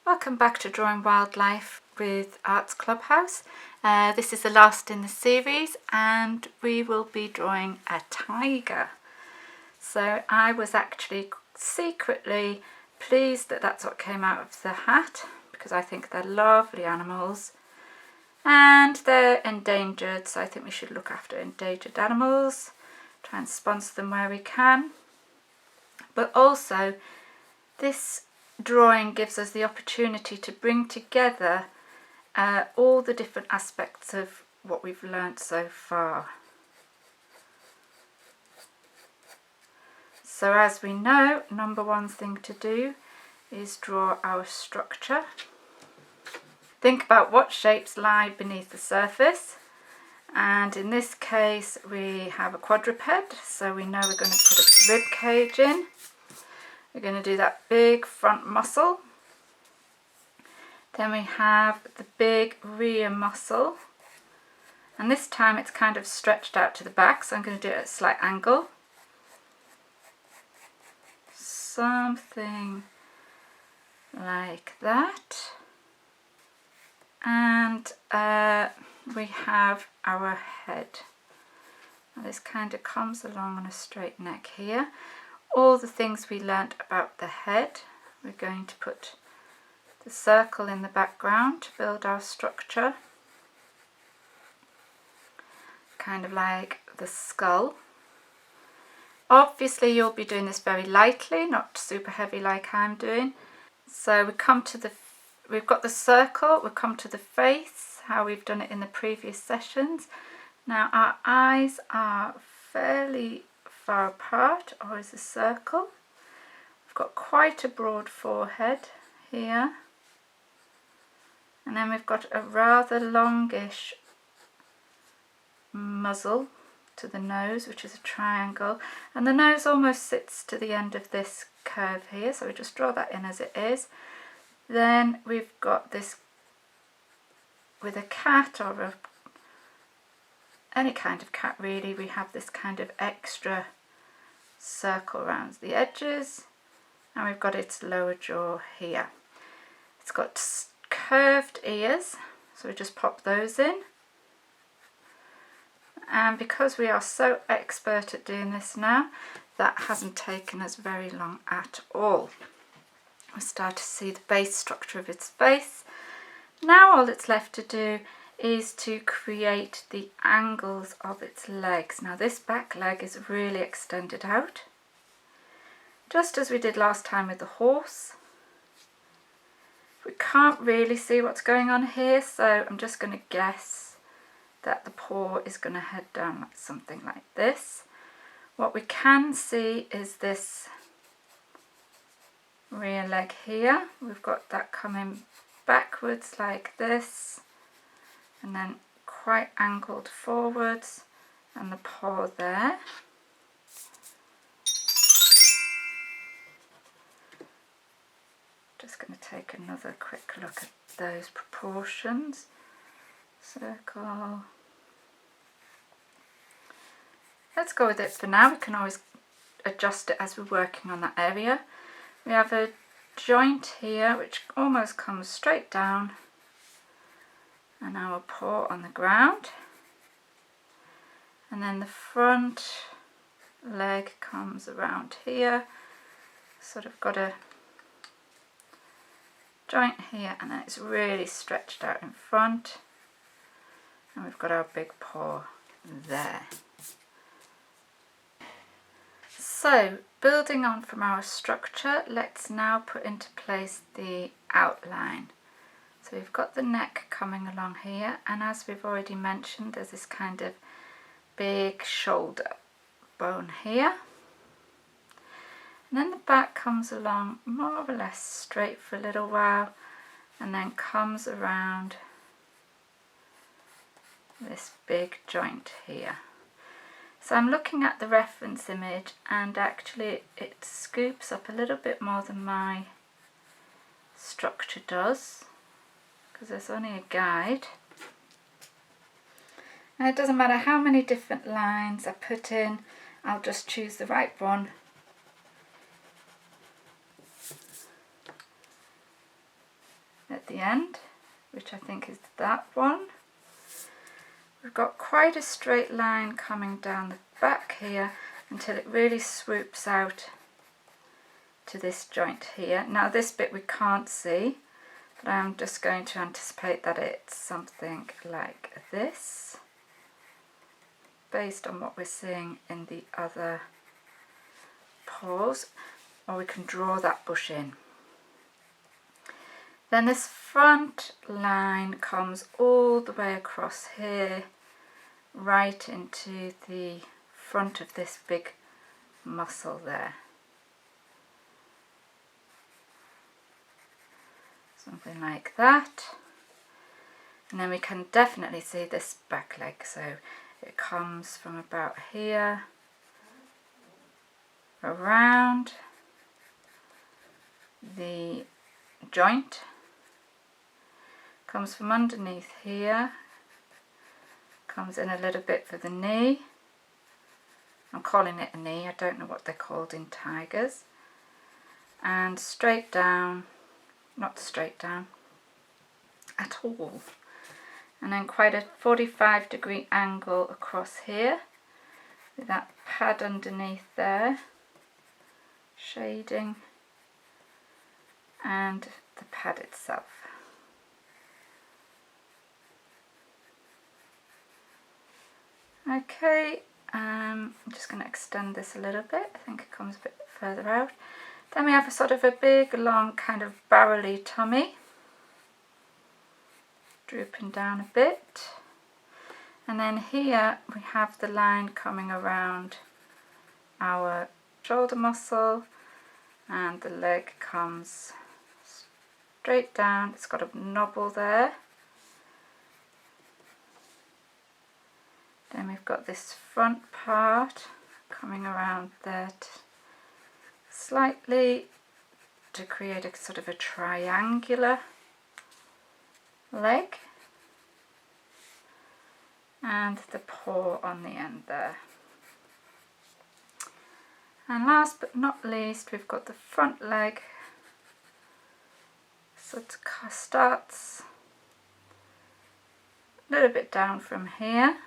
Welcome back to Drawing Wildlife with Arts Clubhouse. This is the last in the series and we will be drawing a tiger. So I was actually secretly pleased that that's what came out of the hat because I think they're lovely animals and they're endangered, so I think we should look after endangered animals, try and sponsor them where we can. But also this drawing gives us the opportunity to bring together all the different aspects of what we've learnt so far. So as we know, number one thing to do is draw our structure. Think about what shapes lie beneath the surface, and in this case we have a quadruped, so we know we're going to put a rib cage in. We're going to do that big front muscle. Then we have the big rear muscle. And this time it's kind of stretched out to the back, so I'm going to do it at a slight angle. Something like that. And we have our head. Now this kind of comes along on a straight neck here. All the things we learnt about the head, we're going to put the circle in the background to build our structure, kind of like the skull. Obviously you'll be doing this very lightly, not super heavy like I'm doing. So we've got the circle, we'll come to the face, how we've done it in the previous sessions. Now our eyes are fairly far apart, or is a circle. We've got quite a broad forehead here, and then we've got a rather longish muzzle to the nose, which is a triangle, and the nose almost sits to the end of this curve here, so we just draw that in as it is. Then we've got this with a cat, or any kind of cat really, we have this kind of extra circle around the edges, and we've got its lower jaw here. It's got curved ears, so we just pop those in. And because we are so expert at doing this now, that hasn't taken us very long at all. We start to see the base structure of its face. Now all it's left to do is to create the angles of its legs. Now this back leg is really extended out, just as we did last time with the horse. We can't really see what's going on here, so I'm just going to guess that the paw is going to head down like something like this. What we can see is this rear leg here. We've got that coming backwards like this, and then quite angled forwards, and the paw there. Just going to take another quick look at those proportions. Circle. Let's go with it for now. We can always adjust it as we're working on that area. We have a joint here which almost comes straight down, and our paw on the ground, and then the front leg comes around here, sort of got a joint here, and then it's really stretched out in front, and we've got our big paw there. So building on from our structure, let's now put into place the outline. So we've got the neck coming along here, and as we've already mentioned, there's this kind of big shoulder bone here. And then the back comes along more or less straight for a little while, and then comes around this big joint here. So I'm looking at the reference image, and actually it scoops up a little bit more than my structure does, because there's only a guide. And it doesn't matter how many different lines I put in, I'll just choose the right one. at the end, which I think is that one. We've got quite a straight line coming down the back here until it really swoops out to this joint here. Now this bit we can't see, but I'm just going to anticipate that it's something like this, based on what we're seeing in the other paws, or we can draw that bush in. Then this front line comes all the way across here, right into the front of this big muscle there. Something like that. And then we can definitely see this back leg, so it comes from about here, around the joint, comes from underneath here, comes in a little bit for the knee. I'm calling it a knee, I don't know what they're called in tigers. And straight down, not straight down at all. And then quite a 45-degree angle across here with that pad underneath there, shading, and the pad itself. Okay, I'm just going to extend this a little bit. I think it comes a bit further out. Then we have a sort of a big, long, kind of barrel-y tummy, drooping down a bit. And then here we have the line coming around our shoulder muscle, and the leg comes straight down. It's got a knobble there. Then we've got this front part coming around there slightly to create a sort of a triangular leg, and the paw on the end there. And last but not least, we've got the front leg. So it starts a little bit down from here,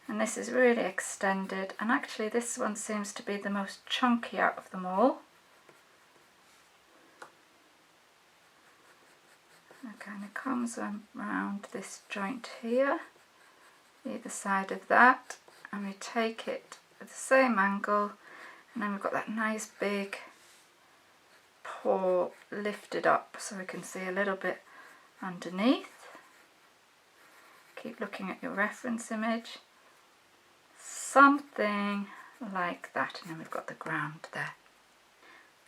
and this is really extended, and actually this one seems to be the most chunky out of them all. It kind of comes around this joint here, either side of that, and we take it at the same angle, and then we've got that nice big paw lifted up so we can see a little bit underneath. Keep looking at your reference image. Something like that, and then we've got the ground there.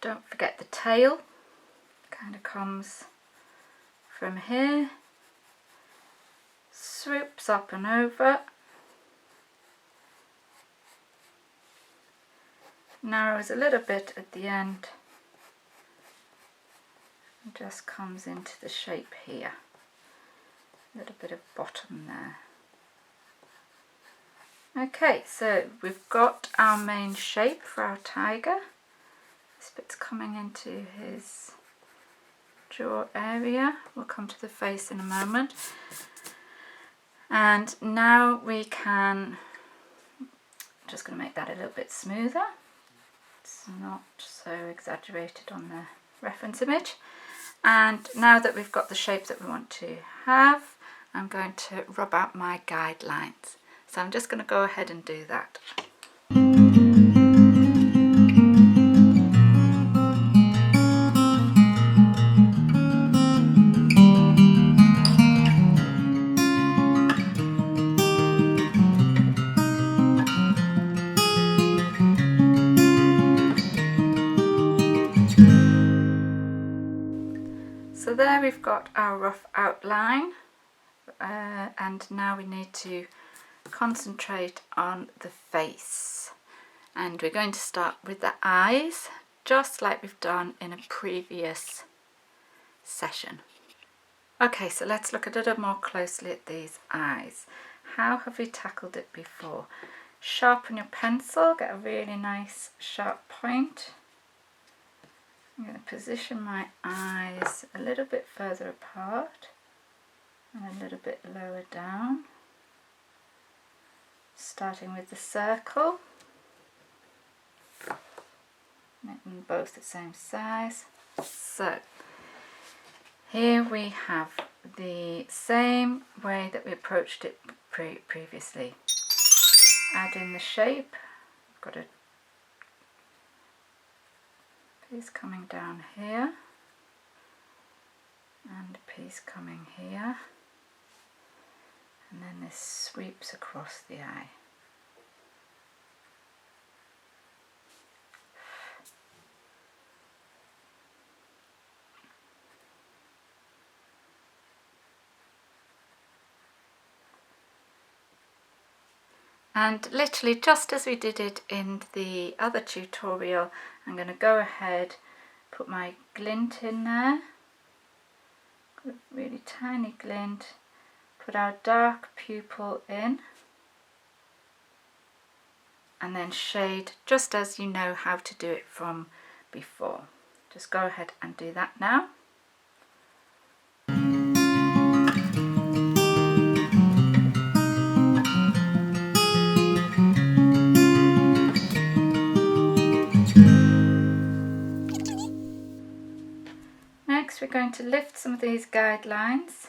Don't forget the tail, kind of comes from here, swoops up and over, narrows a little bit at the end, and just comes into the shape here. A little bit of bottom there. Okay, so we've got our main shape for our tiger. This bit's coming into his jaw area. We'll come to the face in a moment. And now we can, just going to make that a little bit smoother. It's not so exaggerated on the reference image. And now that we've got the shape that we want to have, I'm going to rub out my guidelines. So I'm just going to go ahead and do that. So there we've got our rough outline, and now we need to concentrate on the face, and we're going to start with the eyes, just like we've done in a previous session. Okay, so let's look a little more closely at these eyes. How have we tackled it before? Sharpen your pencil, get a really nice sharp point, I'm going to position my eyes a little bit further apart and a little bit lower down, starting with the circle, make them both the same size. So here we have the same way that we approached it previously. Add in the shape. I've got a piece coming down here and a piece coming here, and then this sweeps across the eye. And literally just as we did it in the other tutorial, I'm going to go ahead, put my glint in there, got a really tiny glint, put our dark pupil in, and then shade just as you know how to do it from before. Just go ahead and do that now. Next we're going to lift some of these guidelines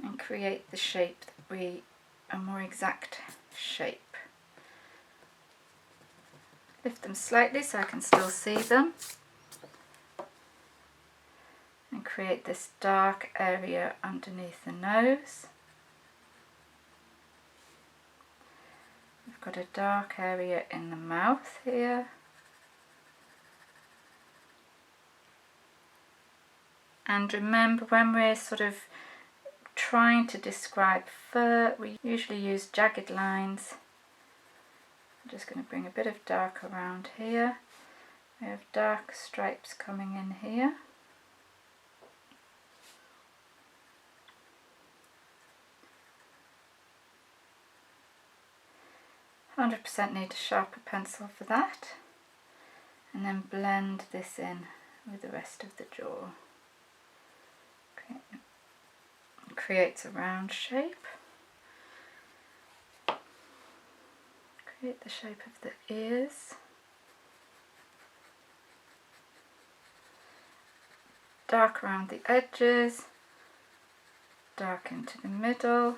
and create the shape a more exact shape. Lift them slightly so I can still see them, and create this dark area underneath the nose. We've got a dark area in the mouth here. And remember, when we're sort of trying to describe fur, we usually use jagged lines. I'm just going to bring a bit of dark around here. We have dark stripes coming in here. %, need a sharper pencil for that. And then blend this in with the rest of the jaw. Creates a round shape. Create the shape of the ears. Dark around the edges, dark into the middle.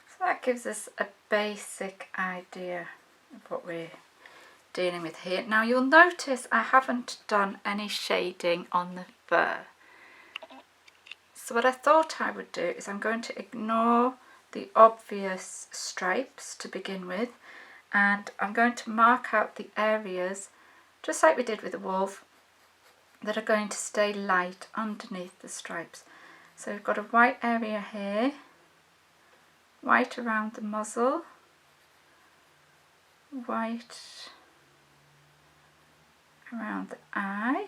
So that gives us a basic idea of what we're dealing with here. Now you'll notice I haven't done any shading on the fur. So what I thought I would do is I'm going to ignore the obvious stripes to begin with, and I'm going to mark out the areas, just like we did with the wolf, that are going to stay light underneath the stripes. So we've got a white area here, white around the muzzle, white around the eye,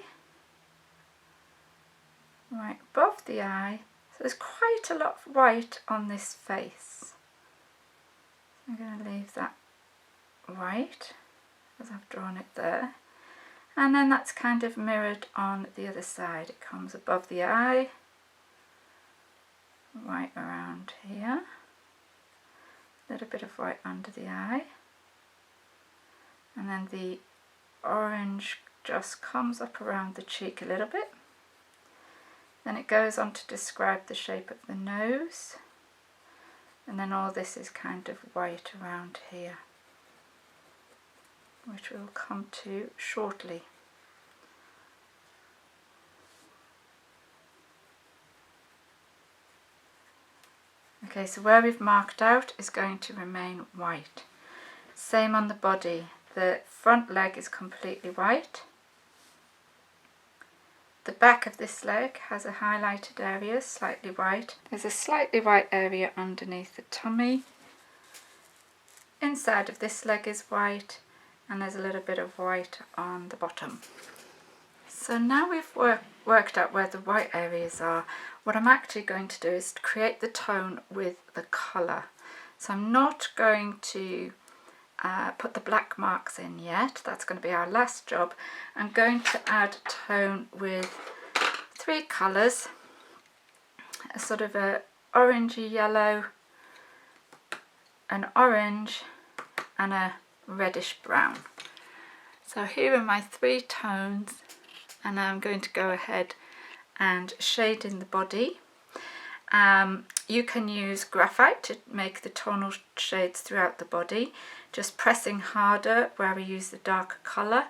right above the eye. So there's quite a lot of white on this face. I'm going to leave that white as I've drawn it there, and then that's kind of mirrored on the other side. It comes above the eye, white around here, a little bit of white under the eye, and then the orange just comes up around the cheek a little bit. Then it goes on to describe the shape of the nose, and then all this is kind of white around here, which we'll come to shortly. Okay, so where we've marked out is going to remain white. Same on the body. The front leg is completely white. The back of this leg has a highlighted area, slightly white. There's a slightly white area underneath the tummy. Inside of this leg is white, and there's a little bit of white on the bottom. So now we've worked out where the white areas are, what I'm actually going to do is to create the tone with the colour. So I'm not going to put the black marks in yet. That's going to be our last job. I'm going to add tone with 3 colours, a sort of a orangey yellow, an orange and a reddish brown. So here are my 3 tones, and I'm going to go ahead and shade in the body. You can use graphite to make the tonal shades throughout the body, just pressing harder where we use the darker colour.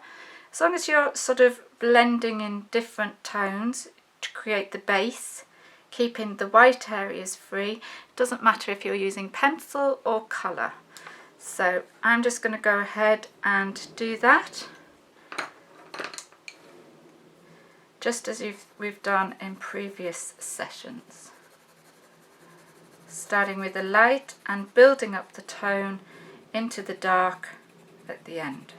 As long as you're sort of blending in different tones to create the base, keeping the white areas free. It doesn't matter if you're using pencil or colour. So I'm just going to go ahead and do that, just as we've done in previous sessions. Starting with the light and building up the tone into the dark at the end.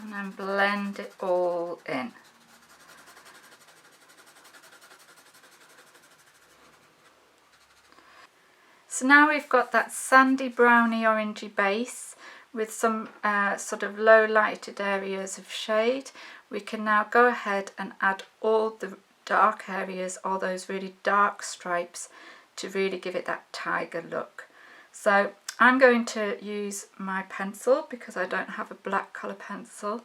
And then blend it all in. So now we've got that sandy browny orangey base with some sort of low lighted areas of shade. We can now go ahead and add all the dark areas, all those really dark stripes, to really give it that tiger look. So I'm going to use my pencil because I don't have a black colour pencil.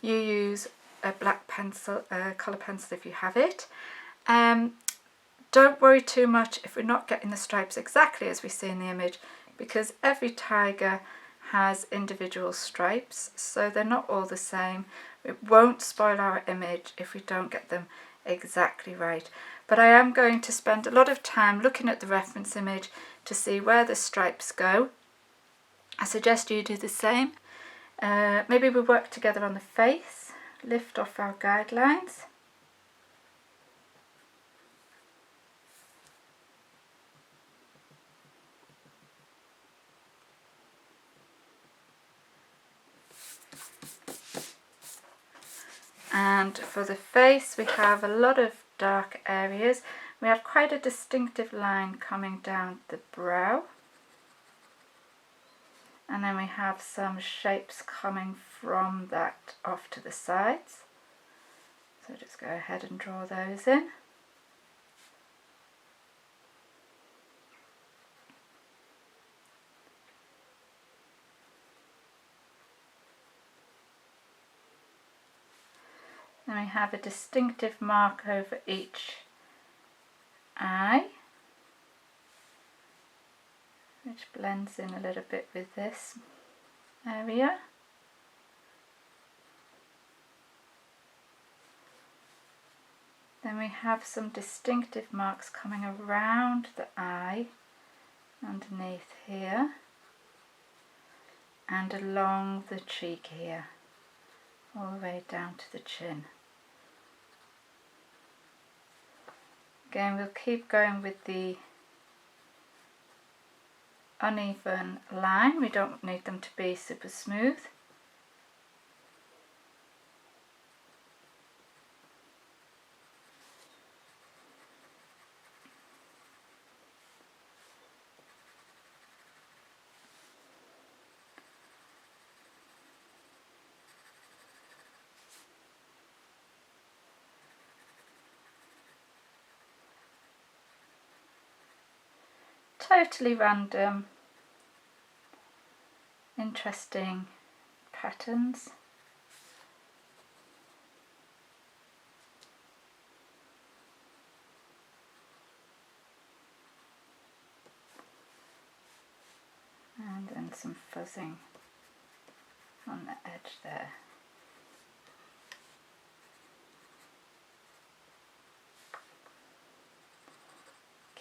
You use a black pencil, colour pencil if you have it. Don't worry too much if we're not getting the stripes exactly as we see in the image, because every tiger has individual stripes, so they're not all the same. It won't spoil our image if we don't get them exactly right. But I am going to spend a lot of time looking at the reference image to see where the stripes go. I suggest you do the same. Maybe we work together on the face, lift off our guidelines. And for the face we have a lot of dark areas. We have quite a distinctive line coming down the brow. And then we have some shapes coming from that off to the sides. So just go ahead and draw those in. Then we have a distinctive mark over each eye, which blends in a little bit with this area. Then we have some distinctive marks coming around the eye, underneath here, and along the cheek here, all the way down to the chin. Again, we'll keep going with the uneven line. We don't need them to be super smooth. totally random, interesting patterns. And then some fuzzing on the edge there.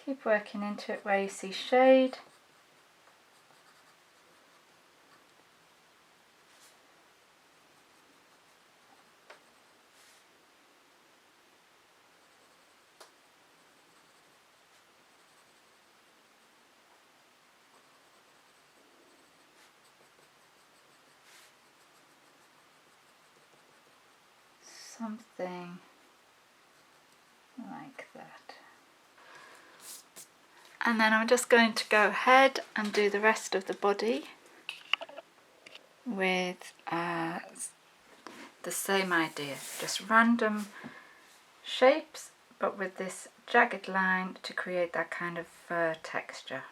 Keep working into it where you see shade. Something like that. And then I'm just going to go ahead and do the rest of the body with the same idea, just random shapes but with this jagged line to create that kind of fur texture.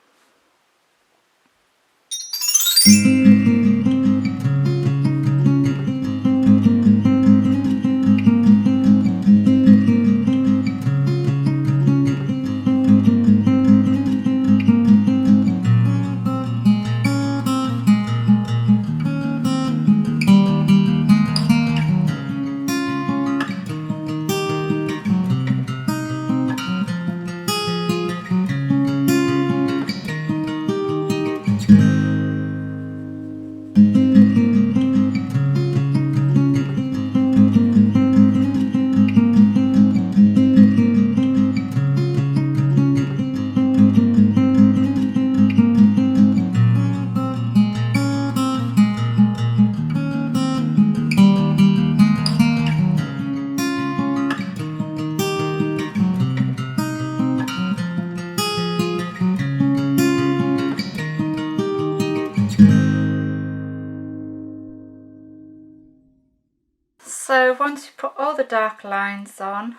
So once you put all the dark lines on,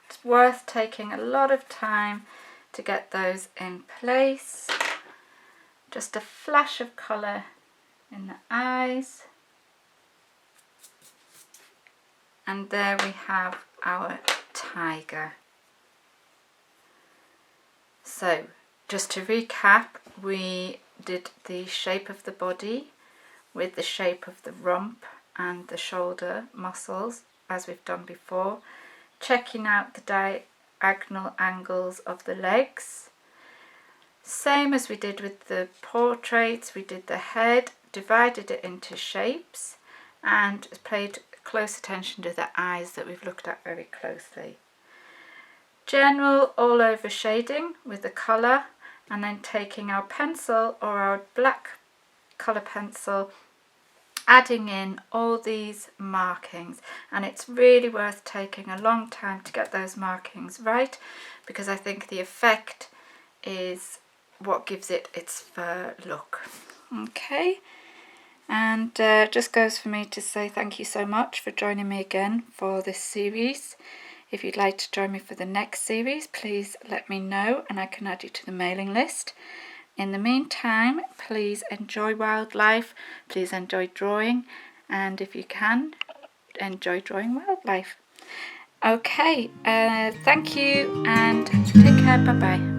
it's worth taking a lot of time to get those in place. Just a flash of colour in the eyes. And there we have our tiger. So just to recap, we did the shape of the body with the shape of the rump and the shoulder muscles as we've done before, checking out the diagonal angles of the legs. Same as we did with the portraits, we did the head, divided it into shapes and paid close attention to the eyes that we've looked at very closely. General all over shading with the colour, and then taking our pencil or our black colour pencil, adding in all these markings. And it's really worth taking a long time to get those markings right, because I think the effect is what gives it its fur look. Okay, and just goes for me to say thank you so much for joining me again for this series. If you'd like to join me for the next series, please let me know and I can add you to the mailing list. In the meantime, please enjoy wildlife, please enjoy drawing, and if you can, enjoy drawing wildlife. Okay, thank you and take care, bye bye.